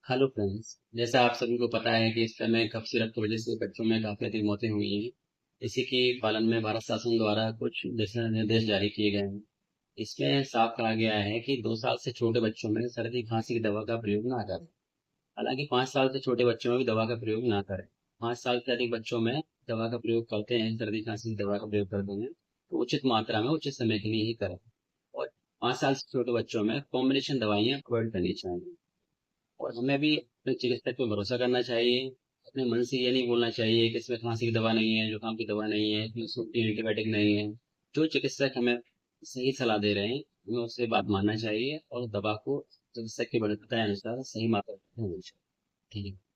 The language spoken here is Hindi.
हेलो फ्रेंड्स, जैसा आप सभी को पता है कि इस समय कफ सिरप की वजह से बच्चों में काफ़ी अधिक मौतें हुई हैं। इसी के पालन में भारत शासन द्वारा कुछ दिशा निर्देश जारी किए गए हैं। इसमें साफ कहा गया है कि 2 साल से छोटे बच्चों में सर्दी खांसी की दवा का प्रयोग ना करें। हालांकि 5 साल से छोटे बच्चों में भी दवा का प्रयोग ना करें। 5 साल से अधिक बच्चों में दवा का प्रयोग करते हैं, सर्दी खांसी की दवा का प्रयोग करते हैं, तो उचित मात्रा में उचित समय के लिए ही करें। और 5 साल से छोटे बच्चों में कॉम्बिनेशन दवाइयाँ अवॉइड करनी चाहिए। और हमें भी अपने चिकित्सक पे भरोसा करना चाहिए। अपने मन से ये नहीं बोलना चाहिए कि इसमें खांसी की दवा नहीं है, जुकाम की दवा नहीं है, इसमें एंटीबायोटिक नहीं है। जो चिकित्सक हमें सही सलाह दे रहे हैं, हमें उससे बात मानना चाहिए और दवा को चिकित्सक के बताए अनुसार सही मात्रा में लेना चाहिए। ठीक है।